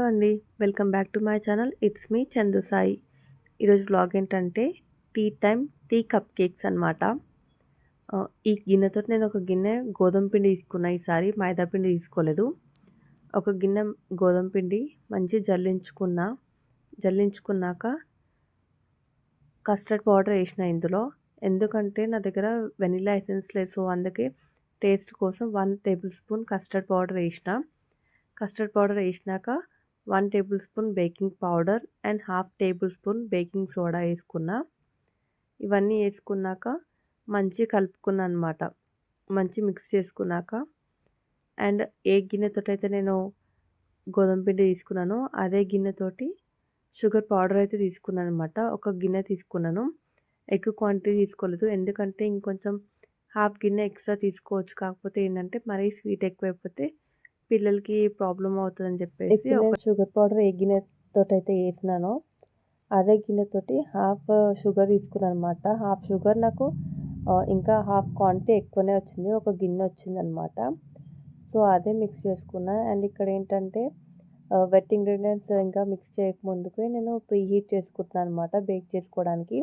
అండి. Welcome back to my channel. It's me Chandu Sai. ఈరోజు vlog ఏంటంటే టీ కప్ కేక్స్ అనమాట. ఈ గిన్నెతోటి నేను ఒక గిన్నె గోధుమ పిండి తీసుకున్నా ఈసారి. మైదా పిండి తీసుకోలేదు. ఒక గిన్నె గోధుమ పిండి మంచిగా జల్లించుకున్నాక కస్టర్డ్ పౌడర్ వేసిన ఇందులో. ఎందుకంటే నా దగ్గర వెనిలా ఎసెన్స్ లేదు, సో అందుకే టేస్ట్ కోసం 1 టేబుల్ స్పూన్ కస్టర్డ్ పౌడర్ వేసిన. కస్టర్డ్ పౌడర్ వేసినాక 1 table spoon baking powder and half table spoon baking soda వేసుకున్నా. ఇవన్నీ వేసుకున్నాక మంచిగా కలుపుకున్నా అనమాట. మంచి మిక్స్ చేసుకున్నాక అండ్ ఏ గిన్నెతోటి అయితే నేను గోధుమ పిండి తీసుకున్నానో అదే గిన్నెతోటి షుగర్ పౌడర్ అయితే తీసుకున్నాను అనమాట. ఒక గిన్నె తీసుకున్నాను. ఎక్కువ క్వాంటిటీ తీసుకోలేదు, ఎందుకంటే ఇంకొంచెం హాఫ్ గిన్నె ఎక్స్ట్రా తీసుకోవచ్చు. కాకపోతే ఏంటంటే మరీ స్వీట్ ఎక్కువైపోతే పిల్లలకి ప్రాబ్లం అవుతుందని చెప్పేసి నేను షుగర్ పౌడర్ ఏ గిన్నెతోటి అయితే వేసినానో అదే గిన్నెతోటి హాఫ్ షుగర్ తీసుకున్నాను అనమాట. హాఫ్ షుగర్ నాకు ఇంకా హాఫ్ క్వాంటిటీ ఎక్కువనే వచ్చింది, ఒక గిన్నె వచ్చిందనమాట. సో అదే మిక్స్ చేసుకున్నా. అండ్ ఇక్కడ ఏంటంటే వెట్ ఇంగ్రీడియంట్స్ ఇంకా మిక్స్ చేయకముందుకే నేను ప్రీ హీట్ చేసుకుంటున్నాను అనమాట బేక్ చేసుకోవడానికి.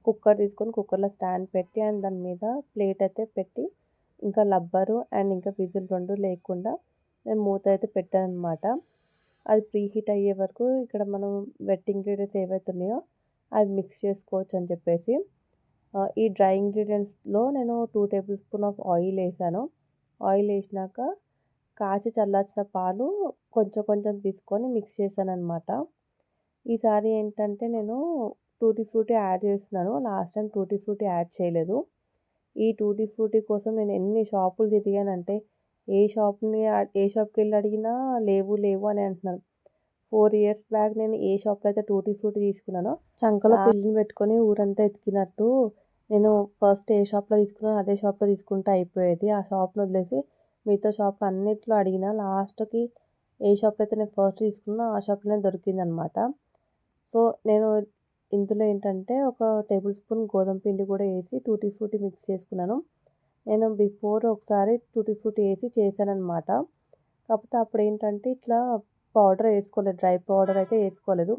కుక్కర్ తీసుకొని కుక్కర్లో స్టాండ్ పెట్టి అండ్ దాని మీద ప్లేట్ అయితే పెట్టి ఇంకా లబ్బరు అండ్ ఇంకా విజిల్ 2 లేకుండా నేను మూత అయితే పెట్టాను అనమాట. అది ప్రీ హీట్ అయ్యే వరకు ఇక్కడ మనం వెట్ ఇంగ్రీడియంట్స్ ఏవైతే ఉన్నాయో అవి మిక్స్ చేసుకోవచ్చు అని చెప్పేసి ఈ డ్రై ఇంగ్రీడియంట్స్లో నేను 2 టేబుల్ స్పూన్ ఆఫ్ ఆయిల్ వేసాను. ఆయిల్ వేసినాక కాచి చల్లార్చిన పాలు కొంచెం కొంచెం తీసుకొని మిక్స్ చేశాను అనమాట. ఈసారి ఏంటంటే నేను టూటీ ఫ్రూటీ యాడ్ చేస్తున్నాను. Last time tutti frutti ad చేయలేదు. ఈ టూటీ ఫ్రూటీ కోసం నేను ఎన్ని షాపులు తిరిగానంటే ఏ షాప్కి వెళ్ళి అడిగినా లేవు అని అంటున్నాను. 4 ఇయర్స్ బ్యాక్ నేను ఏ షాప్లో అయితే టూటీ ఫ్రూటీ తీసుకున్నానో చంకలో పిల్లిని పెట్టుకొని ఊరంతా ఎతికినట్టు నేను ఫస్ట్ ఏ షాప్లో తీసుకున్నానో అదే షాప్లో తీసుకుంటే అయిపోయేది. ఆ షాప్ను వదిలేసి మిగతా షాప్ అన్నిట్లో అడిగిన లాస్ట్కి ఏ షాప్లో అయితే నేను ఫస్ట్ తీసుకున్నానో ఆ షాప్లోనే దొరికిందనమాట. సో నేను ఇందులో ఏంటంటే ఒక టేబుల్ స్పూన్ గోధుమ పిండి కూడా వేసి టూటీ ఫ్రూటీ మిక్స్ చేసుకున్నాను. నేను బిఫోర్ ఒకసారి టూటీ ఫ్రూటీ వేసి చేశానమాట. కాకపోతే అప్పుడు ఏంటంటే ఇట్లా పౌడర్ వేసుకోలేదు, డ్రై పౌడర్ అయితే వేసుకోలేదు.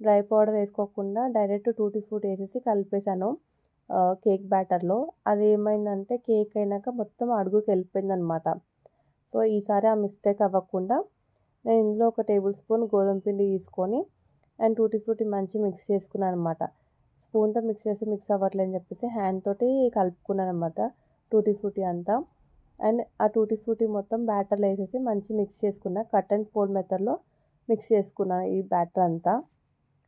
డ్రై పౌడర్ వేసుకోకుండా డైరెక్ట్ టూటీ ఫ్రూటీ వేసేసి కలిపేశాను కేక్ బ్యాటర్లో. అది ఏమైందంటే కేక్ అయినాక మొత్తం అడుగుకి వెళ్ళిపోయిందనమాట. సో ఈసారి ఆ మిస్టేక్ అవ్వకుండా నేను ఇందులో ఒక టేబుల్ స్పూన్ గోధుమ పిండి తీసుకొని అండ్ టూటీ ఫ్రూటీ మంచి మిక్స్ చేసుకున్నాను అనమాట. స్పూన్తో మిక్స్ అవ్వట్లేదని చెప్పేసి హ్యాండ్ తోటి కలుపుకున్నాను అనమాట టూటీ ఫ్రూటీ అంతా. అండ్ ఆ టూటీ ఫ్రూటీ మొత్తం బ్యాటర్లో వేసేసి మంచి మిక్స్ చేసుకున్నా. కట్ అండ్ ఫోల్డ్ మెథడ్లో మిక్స్ చేసుకున్నాను ఈ బ్యాటర్ అంతా.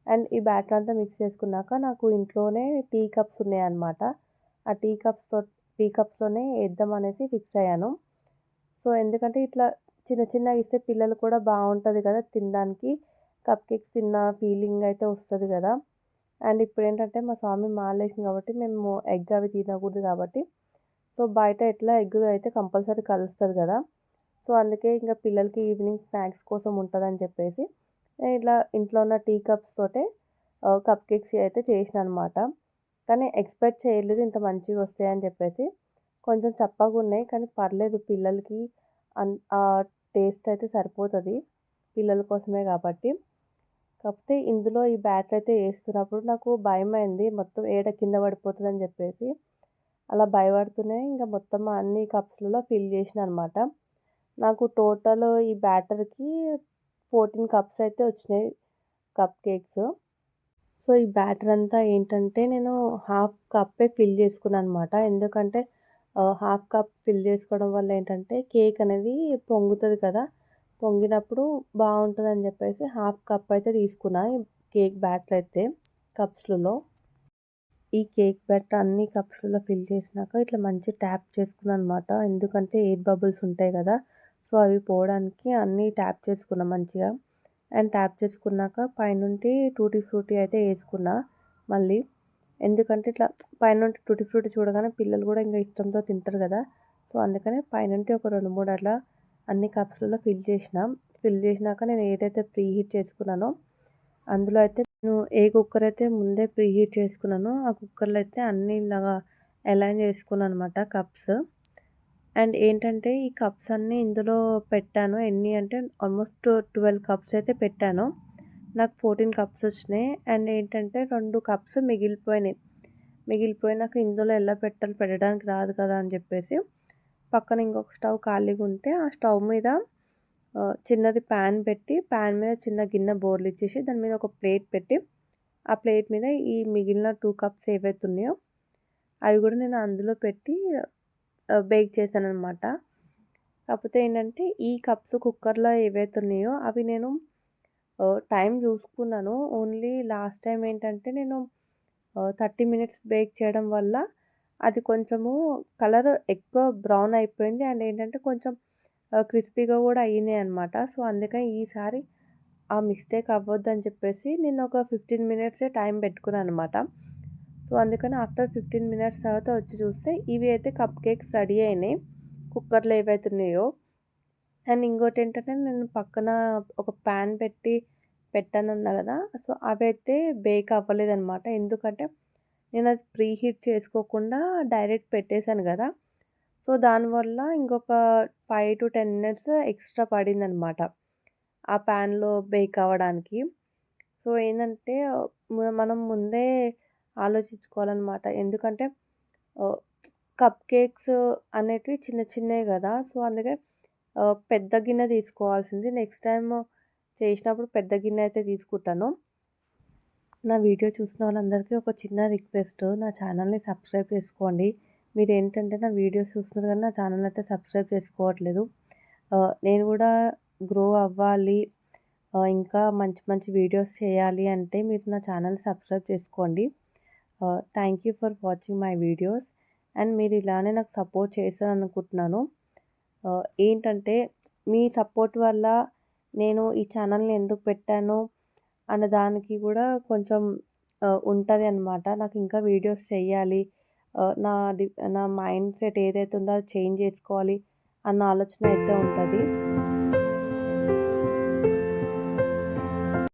అండ్ ఈ బ్యాటర్ అంతా మిక్స్ చేసుకున్నాక నాకు ఇంట్లోనే టీ కప్స్ ఉన్నాయన్నమాట. ఆ టీ కప్స్లోనే వేద్దాం అనేసి ఫిక్స్ అయ్యాను. సో ఎందుకంటే ఇట్లా చిన్న చిన్నగా ఇస్తే పిల్లలు కూడా బాగుంటుంది కదా తినడానికి, కప్ కేక్స్ తిన్న ఫీలింగ్ అయితే వస్తుంది కదా. అండ్ ఇప్పుడు ఏంటంటే మా స్వామి మాలేసింది కాబట్టి మేము ఎగ్ అవి తినకూడదు కాబట్టి సో బయట ఎట్లా ఎగ్ అయితే కంపల్సరీ కలుస్తుంది కదా. సో అందుకే ఇంకా పిల్లలకి ఈవినింగ్ స్నాక్స్ కోసం ఉంటుందని చెప్పేసి నేను ఇట్లా ఇంట్లో ఉన్న టీ కప్స్ తోటే కప్ కేక్స్ అయితే చేసిన అనమాట. కానీ ఎక్స్పెక్ట్ చేయలేదు ఇంత మంచిగా వస్తాయని చెప్పేసి. కొంచెం చప్పగా ఉన్నాయి కానీ పర్లేదు, పిల్లలకి ఆ టేస్ట్ అయితే సరిపోతుంది పిల్లల కోసమే కాబట్టి. కాకపోతే ఇందులో ఈ బ్యాటర్ అయితే వేస్తున్నప్పుడు నాకు భయమైంది, మొత్తం ఏడ కింద పడిపోతుందని చెప్పేసి. అలా భయపడుతూనే ఇంకా మొత్తం అన్ని కప్స్లలో ఫిల్ చేసిన అనమాట. నాకు టోటల్ ఈ బ్యాటర్కి 14 కప్స్ అయితే వచ్చినాయి కప్ కేక్స్. సో ఈ బ్యాటర్ అంతా ఏంటంటే నేను హాఫ్ కప్పే ఫిల్ చేసుకున్నాను అనమాట. ఎందుకంటే హాఫ్ కప్ ఫిల్ చేసుకోవడం వల్ల ఏంటంటే కేక్ అనేది పొంగుతుంది కదా, పొంగినప్పుడు బాగుంటుందని చెప్పేసి హాఫ్ కప్ అయితే తీసుకున్నా ఈ కేక్ బ్యాటర్ అయితే కప్స్లలో. ఈ కేక్ బ్యాటర్ అన్ని కప్స్లలో ఫిల్ చేసినాక ఇట్లా మంచి ట్యాప్ చేసుకున్నాను అనమాట. ఎందుకంటే ఎయిర్ బబుల్స్ ఉంటాయి కదా, సో అవి పోవడానికి అన్నీ ట్యాప్ చేసుకున్నా మంచిగా. అండ్ ట్యాప్ చేసుకున్నాక పైనుండి టూటీ ఫ్రూటీ అయితే వేసుకున్నా మళ్ళీ. ఎందుకంటే ఇట్లా పైనుండి టూటీ ఫ్రూటీ చూడగానే పిల్లలు కూడా ఇంకా ఇష్టంతో తింటారు కదా. సో అందుకనే పైనుండి ఒక 2-3 అట్లా అన్ని కప్స్లలో ఫిల్ చేసినాక నేను ఏదైతే ప్రీ హీట్ చేసుకున్నానో అందులో అయితే నేను ఏ కుక్కర్ అయితే ముందే ప్రీ హీట్ చేసుకున్నానో ఆ కుక్కర్లో అయితే అన్నీ ఇలాగా అలైన్ చేసుకున్నాను అనమాట కప్స్. అండ్ ఏంటంటే ఈ కప్స్ అన్నీ ఇందులో పెట్టాను. ఎన్ని అంటే ఆల్మోస్ట్ 12 కప్స్ అయితే పెట్టాను. నాకు 14 కప్స్ వచ్చినాయి. అండ్ ఏంటంటే 2 కప్స్ మిగిలిపోయినాయి. మిగిలిపోయి నాకు ఇందులో ఎలా పెట్టాలి, పెట్టడానికి రాదు కదా అని చెప్పేసి పక్కన ఇంకొక స్టవ్ ఖాళీగా ఉంటే ఆ స్టవ్ మీద చిన్నది ప్యాన్ పెట్టి, ప్యాన్ మీద చిన్న గిన్నె బోర్లిచ్చేసి దాని మీద ఒక ప్లేట్ పెట్టి, ఆ ప్లేట్ మీద ఈ మిగిలిన 2 కప్స్ ఏవైతే ఉన్నాయో అవి కూడా నేను అందులో పెట్టి బేక్ చేశాననమాట. కాకపోతే ఏంటంటే ఈ కప్స్ కుక్కర్‌లో ఏవైతే ఉన్నాయో అవి నేను టైం చూసుకున్నాను. ఓన్లీ లాస్ట్ టైం ఏంటంటే నేను 30 మినిట్స్ బేక్ చేయడం వల్ల అది కొంచెము కలర్ ఎక్కువ బ్రౌన్ అయిపోయింది. అండ్ ఏంటంటే కొంచెం క్రిస్పీగా కూడా అయినాయన్నమాట. సో, అందుకని ఈసారి ఆ మిస్టేక్ అవ్వద్దని చెప్పేసి నేను ఒక 15 మినిట్సే టైం పెట్టుకున్నాననమాట. సో, అందుకని ఆఫ్టర్ 15 మినిట్స్ తర్వాత వచ్చి చూస్తే ఇవి అయితే కప్ కేక్స్ రెడీ అయినాయి. కుక్కర్‌లో ఏవైతే ఉన్నాయో. అండ్ ఇంకోటేంటంటే నేను పక్కన ఒక పాన్ పెట్టానన్నా గదా! సో, అవైతే బేక్ అవ్వలేదనమాట. ఎందుకంటే నేనది ప్రీ హీట్ చేసుకోకుండా డైరెక్ట్ పెట్టేసాను గదా! సో, దానివల్ల ఇంకొక 5-10 మినిట్స్ ఎక్స్‌ట్రా పడిందనమాట. ఆ పాన్‌లో బేక్ అవ్వడానికి. సో, ఏందంటే మనం ముందే ఆలోచించుకోవాలనమాట. ఎందుకంటే ఆహ్, కప్ కేక్స్ అనేటివి చిన్న చిన్నయి గదా! సో, అందుకే పెద్ద గిన్నె తీసుకోవాల్సింది. నెక్స్ట్ టైమ్ చేసినప్పుడు పెద్ద గిన్నె అయితే తీసుకుంటాను. నా వీడియో చూసిన వాళ్ళందరికీ ఒక చిన్న రిక్వెస్ట్. నా ఛానల్‌ని సబ్స్క్రైబ్ చేసుకోండి. మీరేంటంటే నా వీడియోస్ చూస్తున్నారు కానీ నా ఛానల్ అయితే సబ్స్క్రైబ్ చేసుకోవట్లేదు. నేను గూడా గ్రో అవ్వాలి. ఇంకా మంచి మంచి వీడియోస్ చేయాలి అంటే మీరు నా ఛానల్ సబ్స్క్రైబ్ చేసుకోండి. Thank you for watching my videos. And మీరు ఇలానే నాకు సపోర్ట్ చేస్తారనుకుంటున్నాను. ఏంటంటే మీ సపోర్ట్ వల్ల నేను ఈ ఛానల్‌ని ఎందుకు పెట్టాను అన్న దానికి గూడా కొంచెం ఉంటది అనమాట. నాకు ఇంకా వీడియోస్ చెయ్యాలి. నా నా మైండ్ సెట్ ఏదైతే ఉందో అది చేంజ్ చేసుకోవాలి అన్న ఆలోచన అయితే ఉంటది.